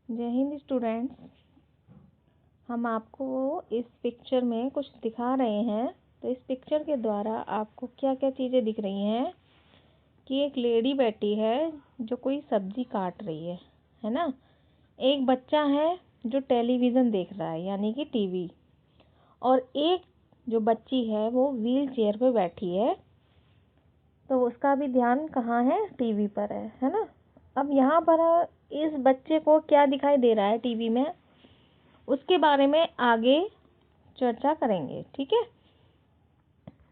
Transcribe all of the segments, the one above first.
जय हिंद स्टूडेंट्स। हम आपको इस पिक्चर में कुछ दिखा रहे हैं। तो इस पिक्चर के द्वारा आपको क्या क्या चीज़ें दिख रही हैं कि एक लेडी बैठी है जो कोई सब्जी काट रही है ना। एक बच्चा है जो टेलीविज़न देख रहा है यानी कि टीवी, और एक जो बच्ची है वो व्हील चेयर पे बैठी है, तो उसका भी ध्यान कहाँ है, टीवी पर है ना। अब यहाँ पर इस बच्चे को क्या दिखाई दे रहा है टीवी में, उसके बारे में आगे चर्चा करेंगे, ठीक है।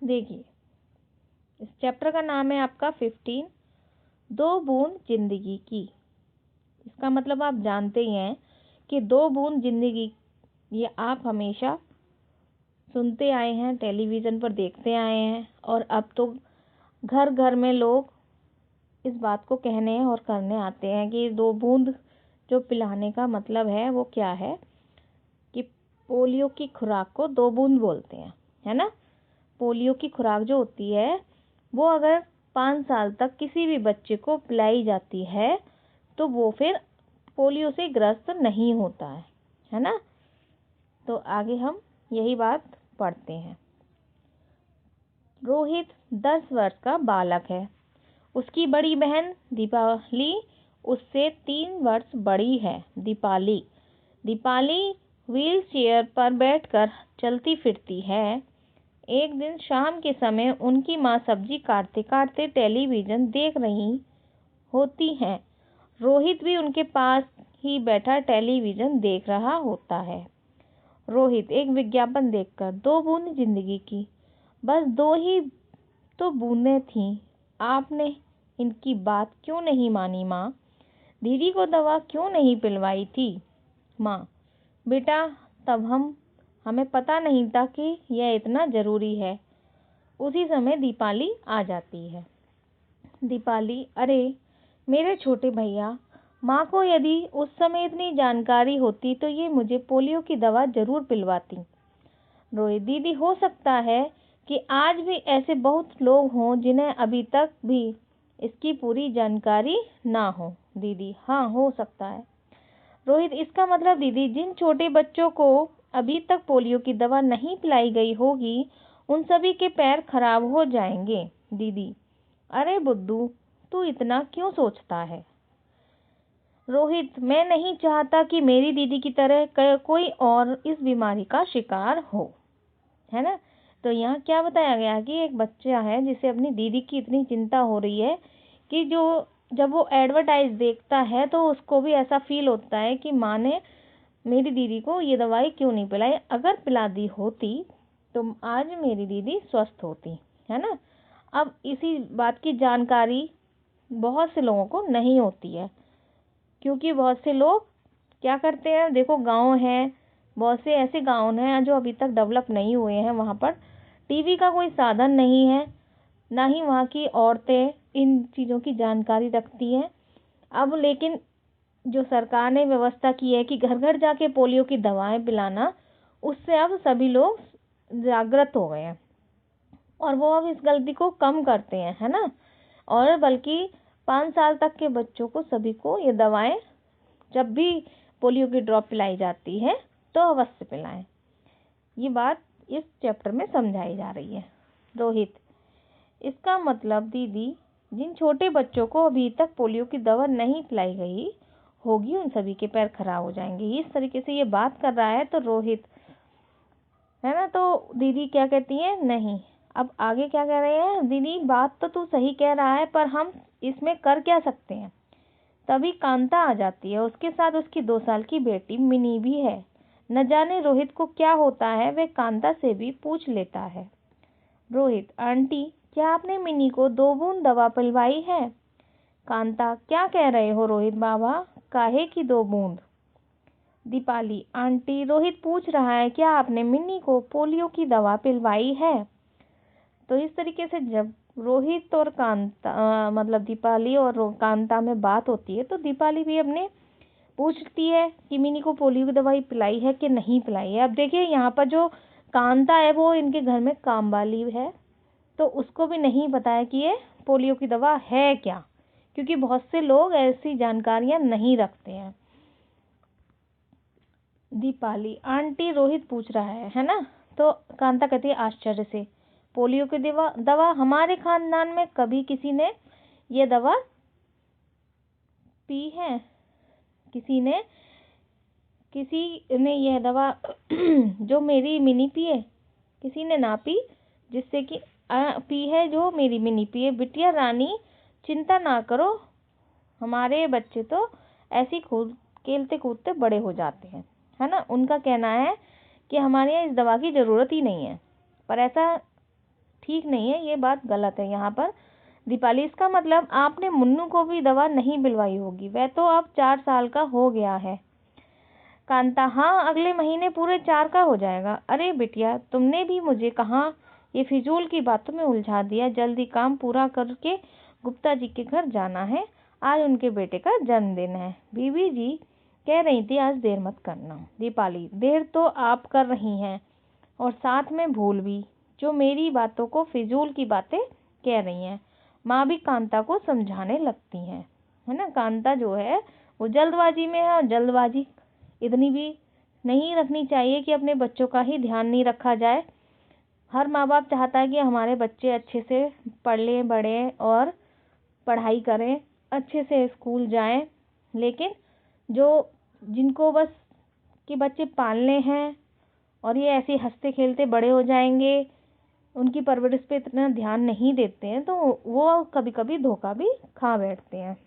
देखिए, इस चैप्टर का नाम है आपका 15 दो बूंद जिंदगी की। इसका मतलब आप जानते ही हैं कि दो बूंद जिंदगी ये आप हमेशा सुनते आए हैं, टेलीविज़न पर देखते आए हैं, और अब तो घर घर में लोग इस बात को कहने और करने आते हैं कि दो बूंद जो पिलाने का मतलब है वो क्या है, कि पोलियो की खुराक को दो बूंद बोलते हैं, है ना। पोलियो की खुराक जो होती है वो अगर 5 साल तक किसी भी बच्चे को पिलाई जाती है तो वो फिर पोलियो से ग्रस्त नहीं होता है ना। तो आगे हम यही बात पढ़ते हैं। रोहित 10 वर्ष का बालक है। उसकी बड़ी बहन दीपाली उससे 3 वर्ष बड़ी है। दीपाली व्हील चेयर पर बैठकर चलती फिरती है। एक दिन शाम के समय उनकी माँ सब्जी काटते काटते टेलीविज़न देख रही होती हैं। रोहित भी उनके पास ही बैठा टेलीविज़न देख रहा होता है। रोहित एक विज्ञापन देखकर दो बूंद जिंदगी की, बस दो ही तो बूंदें थीं। आपने इनकी बात क्यों नहीं मानी माँ? दीदी को दवा क्यों नहीं पिलवाई थी? माँ, बेटा तब हमें पता नहीं था कि यह इतना ज़रूरी है। उसी समय दीपाली आ जाती है। दीपाली, अरे मेरे छोटे भैया, माँ को यदि उस समय इतनी जानकारी होती तो ये मुझे पोलियो की दवा ज़रूर पिलवाती। रोहित, दीदी हो सकता है कि आज भी ऐसे बहुत लोग हों जिन्हें अभी तक भी इसकी पूरी जानकारी ना हो। दीदी, हाँ हो सकता है। रोहित, इसका मतलब दीदी जिन छोटे बच्चों को अभी तक पोलियो की दवा नहीं पिलाई गई होगी उन सभी के पैर खराब हो जाएंगे। दीदी, अरे बुद्धू, तू इतना क्यों सोचता है? रोहित, मैं नहीं चाहता कि मेरी दीदी की तरह कोई और इस बीमारी का शिकार हो, है ना। तो यहाँ क्या बताया गया कि एक बच्चा है जिसे अपनी दीदी की इतनी चिंता हो रही है कि जब वो एडवर्टाइज देखता है तो उसको भी ऐसा फील होता है कि माँ ने मेरी दीदी को ये दवाई क्यों नहीं पिलाई, अगर पिला दी होती तो आज मेरी दीदी स्वस्थ होती, है ना। अब इसी बात की जानकारी बहुत से लोगों को नहीं होती है, क्योंकि बहुत से लोग क्या करते हैं, देखो गांव हैं, बहुत से ऐसे गांव हैं जो अभी तक डेवलप नहीं हुए हैं, वहाँ पर टीवी का कोई साधन नहीं है, ना ही वहाँ की औरतें इन चीज़ों की जानकारी रखती हैं। अब लेकिन जो सरकार ने व्यवस्था की है कि घर घर जाके पोलियो की दवाएं पिलाना, उससे अब सभी लोग जागृत हो गए हैं और वो अब इस गलती को कम करते हैं, है ना। और बल्कि 5 साल तक के बच्चों को सभी को ये दवाएं जब भी पोलियो की ड्रॉप पिलाई जाती है तो अवश्य पिलाएं। ये बात इस चैप्टर में समझाई जा रही है। रोहित, इसका मतलब दीदी जिन छोटे बच्चों को अभी तक पोलियो की दवा नहीं पिलाई गई होगी उन सभी के पैर खराब हो जाएंगे, इस तरीके से ये बात कर रहा है। तो रोहित, है ना, तो दीदी क्या कहती है, नहीं। अब आगे क्या कह रहे हैं, दीदी बात तो तू सही कह रहा है पर हम इसमें कर क्या सकते हैं। तभी कांता आ जाती है, उसके साथ उसकी 2 साल की बेटी मिनी भी है। न जाने रोहित को क्या होता है, वे कांता से भी पूछ लेता है। रोहित, आंटी क्या आपने मिनी को 2 बूंद दवा पिलवाई है? कांता, क्या कह रहे हो रोहित बाबा, काहे की 2 बूंद? दीपाली, आंटी रोहित पूछ रहा है क्या आपने मिनी को पोलियो की दवा पिलवाई है। तो इस तरीके से जब रोहित और कांता मतलब दीपाली और कांता में बात होती है तो दीपाली भी अपने पूछती है कि मिनी को पोलियो की दवाई पिलाई है कि नहीं पिलाई है। अब देखिए यहाँ पर जो कांता है वो इनके घर में काम वाली है, तो उसको भी नहीं पता है कि ये पोलियो की दवा है क्या, क्योंकि बहुत से लोग ऐसी जानकारियाँ नहीं रखते हैं। दीपाली, आंटी रोहित पूछ रहा है ना? तो कांता कहती है आश्चर्य से, पोलियो की दवा हमारे खानदान में कभी किसी ने ये दवा पी है? किसी ने यह दवा जो मेरी मिनी पिए, किसी ने ना पी, जिससे कि पी है जो मेरी मिनी पिए। बिटिया रानी चिंता ना करो, हमारे बच्चे तो ऐसे खेलते कूदते बड़े हो जाते हैं, है ना। उनका कहना है कि हमारे यहाँ इस दवा की ज़रूरत ही नहीं है, पर ऐसा ठीक नहीं है, ये बात गलत है यहाँ पर। दीपाली, इसका मतलब आपने मुन्नू को भी दवा नहीं पिलवाई होगी, वह तो अब 4 साल का हो गया है। कांता, हाँ, अगले महीने पूरे 4 का हो जाएगा। अरे बिटिया, तुमने भी मुझे कहाँ ये फिजूल की बातों में उलझा दिया। जल्दी काम पूरा करके गुप्ता जी के घर जाना है, आज उनके बेटे का जन्मदिन है। बीबी जी कह रही थी आज देर मत करना। दीपाली, देर तो आप कर रही हैं और साथ में भूल भी, जो मेरी बातों को फिजूल की बातें कह रही हैं। माँ भी कांता को समझाने लगती हैं, है ना। कांता जो है वो जल्दबाजी में है, और जल्दबाजी इतनी भी नहीं रखनी चाहिए कि अपने बच्चों का ही ध्यान नहीं रखा जाए। हर माँ बाप चाहता है कि हमारे बच्चे अच्छे से पढ़ लें, बढ़ें और पढ़ाई करें, अच्छे से स्कूल जाएं, लेकिन जिनको बस कि बच्चे पालने हैं और ये ऐसे हंसते खेलते बड़े हो जाएंगे, उनकी परवरिश पे इतना ध्यान नहीं देते हैं, तो वो कभी कभी धोखा भी खा बैठते हैं।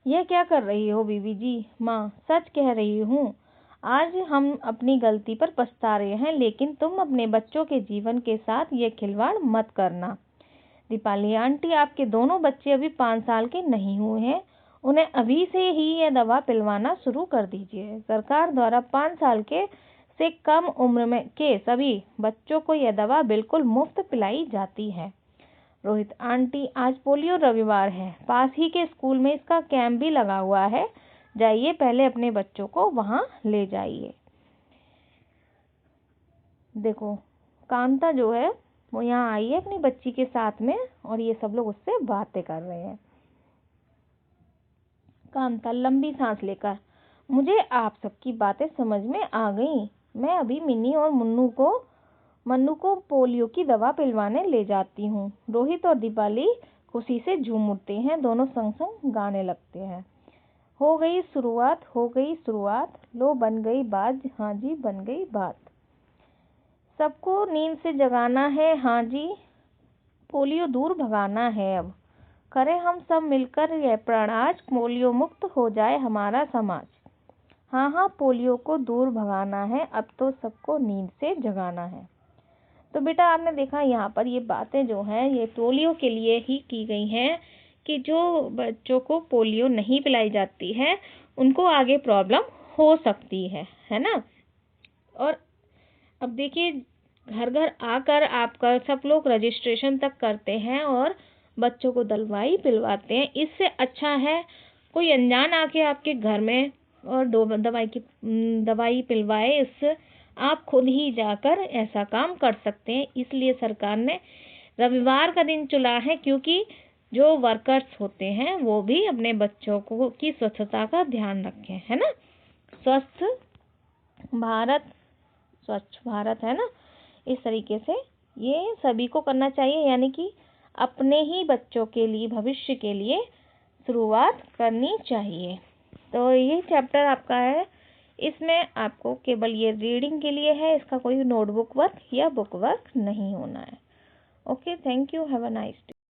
यह क्या कर रही हो बीबी जी? माँ, सच कह रही हूँ, आज हम अपनी गलती पर पछता रहे हैं, लेकिन तुम अपने बच्चों के जीवन के साथ ये खिलवाड़ मत करना। दीपाली, आंटी, आपके दोनों बच्चे अभी 5 साल के नहीं हुए हैं, उन्हें अभी से ही यह दवा पिलवाना शुरू कर दीजिए। सरकार द्वारा 5 साल के से कम उम्र में के सभी बच्चों को यह दवा बिल्कुल मुफ्त पिलाई जाती है। रोहित, आंटी, आज पोलियो रविवार है, पास ही के स्कूल में इसका कैंप भी लगा हुआ है, जाइए पहले अपने बच्चों को वहां ले जाइए। देखो, कांता जो है वो यहाँ आई है अपनी बच्ची के साथ में, और ये सब लोग उससे बातें कर रहे हैं। कांता लंबी सांस लेकर, मुझे आप सबकी बातें समझ में आ गई। मैं अभी मिन्नी और मन्नू को पोलियो की दवा पिलवाने ले जाती हूँ। रोहित और दीपाली खुशी से झूम उठते हैं, दोनों संग संग गाने लगते हैं। हो गई शुरुआत, लो बन गई बात, हाँ जी बन गई बात। सबको नींद से जगाना है, हाँ जी, पोलियो दूर भगाना है। अब करें हम सब मिलकर यह प्रण, आज पोलियो मुक्त हो जाए हमारा समाज। हाँ हाँ, पोलियो को दूर भगाना है, अब तो सबको नींद से जगाना है। तो बेटा, आपने देखा यहाँ पर ये बातें जो हैं ये पोलियो के लिए ही की गई हैं, कि जो बच्चों को पोलियो नहीं पिलाई जाती है उनको आगे प्रॉब्लम हो सकती है ना। और अब देखिए, घर घर आकर आपका सब लोग रजिस्ट्रेशन तक करते हैं और बच्चों को दवाई पिलवाते हैं। इससे अच्छा है कोई अनजान आके आपके घर में और दवाई पिलवाए, इससे आप खुद ही जाकर ऐसा काम कर सकते हैं। इसलिए सरकार ने रविवार का दिन चुना है, क्योंकि जो वर्कर्स होते हैं वो भी अपने बच्चों को की स्वच्छता का ध्यान रखें, है ना। स्वच्छ भारत है ना, इस तरीके से ये सभी को करना चाहिए, यानी कि अपने ही बच्चों के लिए, भविष्य के लिए शुरुआत करनी चाहिए। तो ये चैप्टर आपका है, इसमें आपको केवल ये रीडिंग के लिए है, इसका कोई नोटबुक वर्क या बुक वर्क नहीं होना है। Okay, thank you, have a nice day.